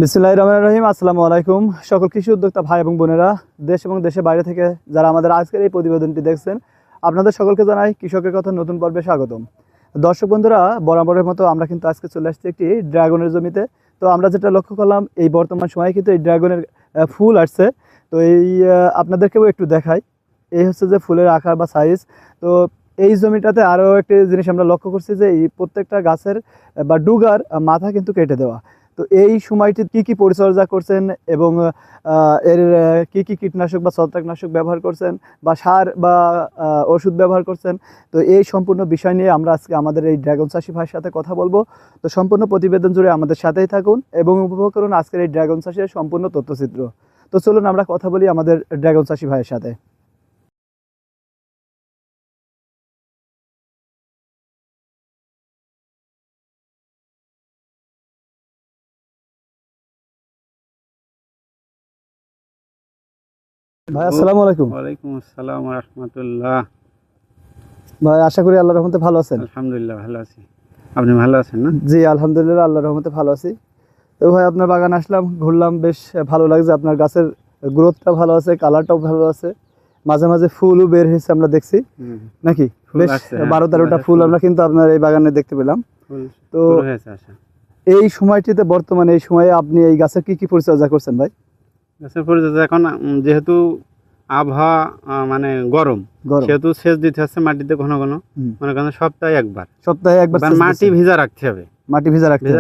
বিসমিল্লাহির রহমানির রহিম। আসসালামু আলাইকুম সকল কৃষি উদ্যোক্তা ভাই এবং বোনেরা, দেশ এবং দেশের বাইরে থেকে যারা আমাদের আজকের এই প্রতিবেদনটি দেখছেন, আপনাদের সকলকে জানাই কৃষকের কথা নতুন পর্বে স্বাগতম। দর্শক বন্ধুরা, বরাবরের মতো আমরা কিন্তু আজকে চলে আসছি একটি ড্রাগনের জমিতে। তো আমরা যেটা লক্ষ্য করলাম, এই বর্তমান সময়ে কিন্তু এই ড্রাগনের ফুল আসছে। তো এই আপনাদেরকেও একটু দেখাই, এই হচ্ছে যে ফুলের আকার বা সাইজ। তো এই জমিটাতে আরও একটি জিনিস আমরা লক্ষ্য করছি যে এই প্রত্যেকটা গাছের বা ডুগার মাথা কিন্তু কেটে দেওয়া। তো এই সময়টি কি কি পরিচর্যা করছেন এবং এর কি কি কীটনাশক বা ছত্রাকনাশক ব্যবহার করছেন বা সার বা ওষুধ ব্যবহার করছেন, তো এই সম্পূর্ণ বিষয় নিয়ে আমরা আজকে আমাদের এই ড্রাগন চাষি ভাইয়ের সাথে কথা বলবো। তো সম্পূর্ণ প্রতিবেদন জুড়ে আমাদের সাথেই থাকুন এবং উপভোগ করুন আজকের এই ড্রাগন চাষের সম্পূর্ণ তথ্যচিত্র। তো চলুন আমরা কথা বলি আমাদের ড্রাগন চাষি ভাইয়ের সাথে। ভাই আসসালামু আলাইকুম। ওয়ালাইকুম আসসালাম ওয়া রাহমাতুল্লাহ। ভাই আশা করি আল্লাহর রহমতে ভালো আছেন। আলহামদুলিল্লাহ ভালো আছি। আপনি ভালো আছেন না? জি আলহামদুলিল্লাহ, আল্লাহর রহমতে ভালো আছি। তো ভাই আপনার বাগান আসলাম, ঘুরলাম, বেশ ভালো লাগছে। আপনার গাছের গ্রোথটা ভালো আছে, কালারটাও ভালো আছে, মাঝে মাঝে ফুলও বের হয়েছে আমরা দেখছি নাকি। বেশ 12-13টা ফুল আমরা কিন্তু আপনার এই বাগানে দেখতে পেলাম। তো এই সময়টিতে বর্তমানে এই সময়ে আপনি এই গাছের কি কি পরিচর্যা করছেন ভাই? গাছের পরিচর্যা এখন যেহেতু আবহাওয়া মানে গরম, সেহেতু সেচ দিতে হচ্ছে মাটিতে ঘন ঘন, মনে করেন সপ্তাহে একবার মাটি ভিজা রাখতে হবে।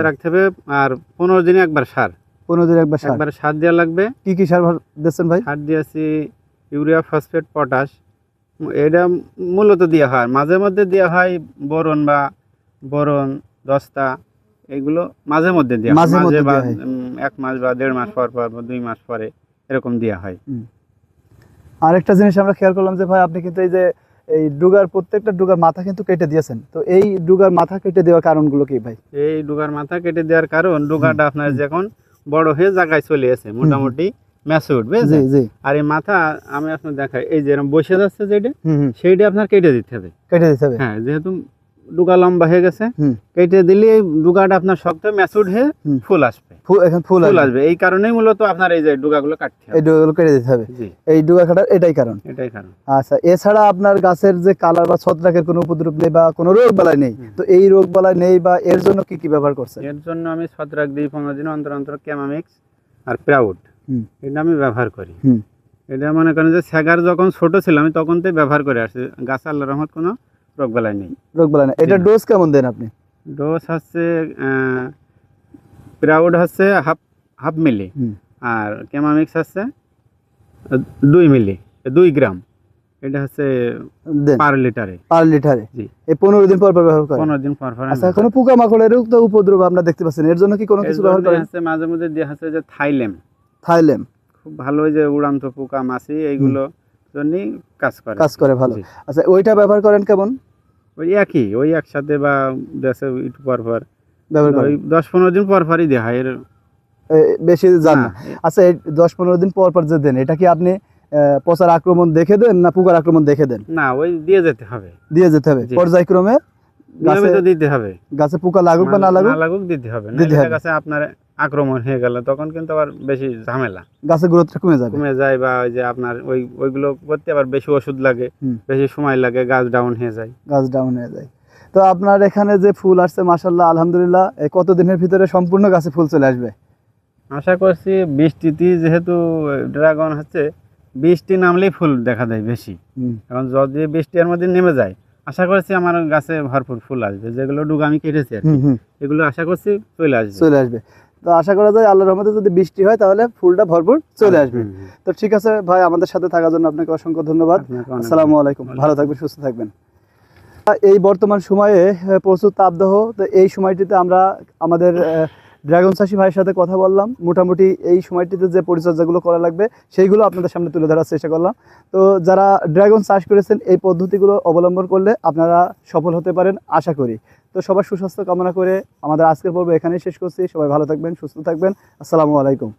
রাখতে হবে। আর 15 দিনে একবার সার, 15 দিনে একবার সার দেওয়া লাগবে। কি কি সার দিচ্ছেন ভাই? সার দিয়েছি ইউরিয়া, ফসফেট, পটাশ। এটা মূলত দেওয়া হয়, মাঝে মধ্যে দেওয়া হয় বোরন, দস্তা, এগুলো মাঝে মধ্যে দেওয়া হয়। মাঝে বা 1 মাস বা 1.5 মাস পর পর বা 2 মাস পরে এরকম দেওয়া হয়। আরেকটা জিনিস আমরা খেয়াল করলাম যে ভাই, আপনি কিন্তু এই যে এই ডুগার প্রত্যেকটা ডুগার মাথা কিন্তু কেটে দিয়েছেন। তো এই ডুগার মাথা কেটে দেওয়ার কারণগুলো কি ভাই? এই ডুগার মাথা কেটে দেওয়ার কারণ, ডুগাটা আপনার যখন বড় হয়ে জায়গায় চলে আসে, মোটামুটি ম্যাচুর, বুঝছেন? আর এই মাথা আমি আপনার দেখাই, এই যে বসে যাচ্ছে যেটা, সেইটা আপনার কেটে দিতে হবে। হ্যাঁ, যেহেতু ডুগা লম্বা হয়ে গেছে, কেটে দিলে ডুগাটা আপনার শক্ত ম্যাচুর হয়ে ফুল আসবে। ফুল আসবে, এই কারণেই মূলত আপনার এই যে ডুগাগুলো কাটতে হবে, এই ডুগাগুলো কেটে দিতে হবে। এই ডুগা কাটার এটাই কারণ। আচ্ছা, এছাড়া আপনার গাছের যে কালার বা ছত্রাকের কোনো উপদ্রব নেই বা কোনো রোগ বালাই নেই, তো এই রোগ বালাই নেই বা এর জন্য কি কি ব্যবহার করছেন? এর জন্য আমি ছত্রাক দিই 15 দিন অন্তর অন্তর, কেমামিক্স আর প্রাউড, এটা আমি ব্যবহার করি। এটা মনে করেন যে সেগার যখন ছোট ছিলাম আমি তখন থেকে ব্যবহার করে আসছি। গাছ আল্লাহর রহমত কোনো রোগ বালাই নেই। এটা ডোজ কেমন দেন আপনি? ডোজ হচ্ছে প্রাউড হচ্ছে হাফ মিলি, আর কেমামিক্স হচ্ছে 2 মিলি, 2 গ্রাম। এটা হচ্ছে পার লিটারে। জি, এই 15 দিন পর পর ব্যবহার করেন? 15 দিন পর পর। আচ্ছা, কোনো পোকামাকড়ের তো উপদ্রব আমরা দেখতে পাচ্ছেন, এর জন্য কি কোনো কিছু ব্যবহার করেন? মাঝে মধ্যে দেয়া আছে যে থাইলেম, খুব ভালো, যে উড়ান্ত পোকা মাছি, এইগুলো জন্যই কাজ করে ভালো। আচ্ছা, ওইটা ব্যবহার করেন কেমন? ওই একসাথে বা দেশে একটু পর পর ব্যবহার করেন? 10-15 দিন পর পরই দেয়া হয়, এর বেশি জান না। আচ্ছা, এই 10-15 দিন পর পর যে দেন, এটা কি আপনি পচার আক্রমণ দেখে দেন না পোকার আক্রমণ দেখে দেন? না, ওই দিয়ে যেতে হবে পর্যায়ক্রমে দিতে হবে। গাছে পোকা লাগুক বা না লাগুক দিতে হবে। গাছে আপনার আক্রমণ হয়ে গেল তখন কিন্তু আবার বেশি ঝামেলা, গাছের গ্রোথটা কমে যায় বা ওই যে আপনার ওইগুলো করতে আবার বেশি ওষুধ লাগে, বেশি সময় লাগে, গাছ ডাউন হয়ে যায়। তো আপনার এখানে যে ফুল আসছে মাশাআল্লাহ, আলহামদুলিল্লাহ, এই কতদিনের ভিতরে সম্পূর্ণ গাছে ফুল চলে আসবে? আশা করছি বৃষ্টিতে, যেহেতু ড্রাগন হচ্ছে বৃষ্টি নামলেই ফুল দেখা দেয় বেশি। এখন যদি বৃষ্টি এর মধ্যে নেমে যায়, আশা করছি আমার গাছে ভরপুর ফুল আসবে। যেগুলো ডুগা আমি কেটেছি এগুলো আশা করছি চলে আসবে। তো আশা করা যায় আল্লাহর রহমতে যদি বৃষ্টি হয় তাহলে ফুলটা ভরপুর চলে আসবে। তো ঠিক আছে ভাই, আমাদের সাথে থাকার জন্য আপনাকে অসংখ্য ধন্যবাদ। আসসালামু আলাইকুম, ভালো থাকবেন, সুস্থ থাকবেন। এই বর্তমান সময়ে প্রচুর তাপদাহ, তো এই সময়টিতে আমরা আমাদের ড্রাগন চাষি ভাইয়ের সাথে কথা বললাম। মোটামুটি এই সময়টিতে যে পরিচর্যাগুলো করা লাগবে সেইগুলো আপনাদের সামনে তুলে ধরার চেষ্টা করলাম। তো যারা ড্রাগন চাষ করেছেন, এই পদ্ধতিগুলো অবলম্বন করলে আপনারা সফল হতে পারেন আশা করি। তো সবার সুস্বাস্থ্য কামনা করে আমাদের আজকের পর্ব এখানেই শেষ করছি। সবাই ভালো থাকবেন, সুস্থ থাকবেন। আসসালামু আলাইকুম।